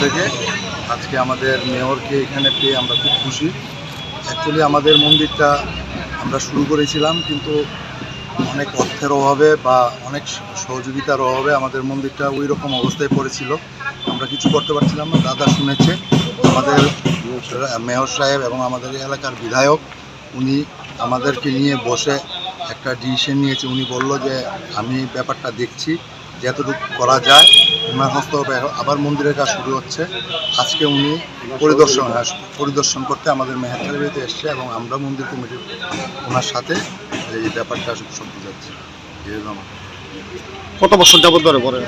থেকে আজকে আমাদের মেয়রকে এখানে পেয়ে আমরা খুব খুশি। অ্যাকচুয়ালি আমাদের মন্দিরটা আমরা শুরু করেছিলাম, কিন্তু অনেক অর্থের অভাবে বা অনেক সহযোগিতার অভাবে আমাদের মন্দিরটা ওই রকম অবস্থায় পড়েছিল, আমরা কিছু করতে পারছিলাম না। দাদা শুনেছে, আমাদের মেয়র সাহেব এবং আমাদের এলাকার বিধায়ক, উনি আমাদেরকে নিয়ে বসে একটা ডিসিশন নিয়েছে। উনি বলল যে আমি ব্যাপারটা দেখছি, যতটুকু করা যায় ওনার হস্তক্ষেপে আবার মন্দিরের কাজ শুরু হচ্ছে। আজকে উনি পরিদর্শন করতে আমাদের মেহেরখালীতে এসছে এবং আমরা মন্দির কমিটির ওনার সাথে এই ব্যাপারটা সব বুঝাচ্ছি। কত বছর যাবত ধরে পড়ে?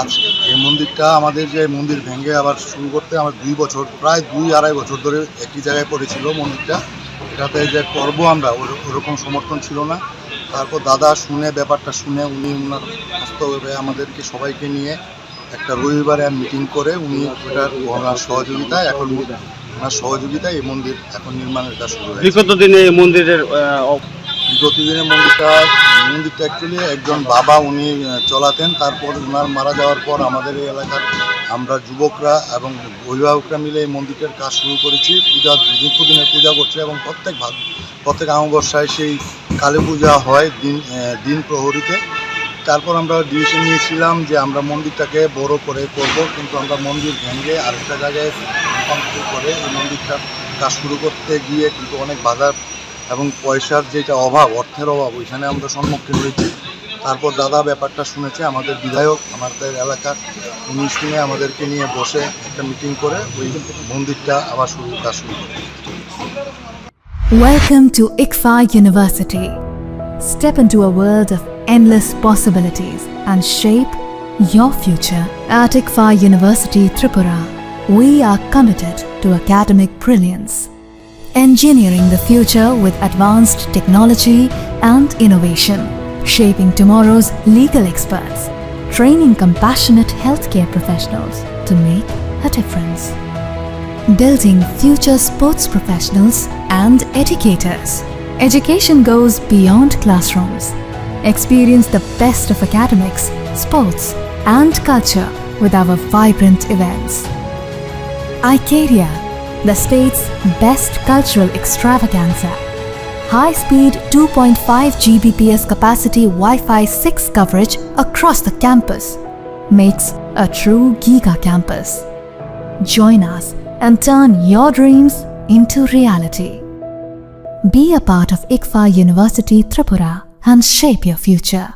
আজ এই মন্দিরটা আমাদের যে মন্দির ভেঙে আবার শুরু করতে আমার 2 বছর, প্রায় 2-2.5 বছর ধরে একই জায়গায় পড়েছিল মন্দিরটা। এটাতে যে করবো আমরা ওরকম সমর্থন ছিল না। তারপর দাদা শুনে, ব্যাপারটা শুনে উনি ওনার হস্তক্ষেপে আমাদেরকে সবাইকে নিয়ে একটা রবিবারে মিটিং করে উনি ওনার সহযোগিতায় এই মন্দির এখন নির্মাণের কাজ শুরু হয়েছে। বিগত দিনে এই মন্দিরের প্রতিদিনের মন্দিরটা অ্যাকচুয়ালি একজন বাবা উনি চলাতেন। তারপর ওনার মারা যাওয়ার পর আমাদের এই এলাকার আমরা যুবকরা এবং অভিভাবকরা মিলে এই মন্দিরটার কাজ শুরু করেছি। দীর্ঘদিনের পূজা করছে এবং প্রত্যেক অমাবস্যায় সেই কালী পূজা হয় দিন প্রহরীতে। তারপর আমরা ডিসিশন নিয়েছিলাম যে আমরা মন্দিরটাকে বড় করে করব, কিন্তু আমরা মন্দির ভেঙে আরেকটা জায়গায় রূপান্তর করে এই মন্দিরটার কাজ শুরু করতে গিয়ে কিন্তু অনেক বাধা এবং পয়সার যেটা অভাব, অর্থের অভাব, ওইখানে আমরা সম্মুখীন হয়েছি। তারপর দাদা ব্যাপারটা শুনেছে, আমাদের বিধায়ক আমাদের এলাকার, উনি শুনে আমাদেরকে নিয়ে বসে একটা মিটিং করে ওই মন্দিরটা আবার কাজ শুরু করে। Welcome to ICFA University. Step into a world of endless possibilities and shape your future. At ICFA University Tripura, we are committed to academic brilliance, engineering the future with advanced technology and innovation, shaping tomorrow's legal experts, training compassionate healthcare professionals to make a difference, building future sports professionals and educators. Education goes beyond classrooms. Experience the best of academics, sports, and culture with our vibrant events. Icaria, the state's best cultural extravaganza. High-speed 2.5 Gbps capacity Wi-Fi 6 coverage across the campus makes a true giga campus. Join us and turn your dreams into reality. Be a part of ICFA University Tripura and shape your future.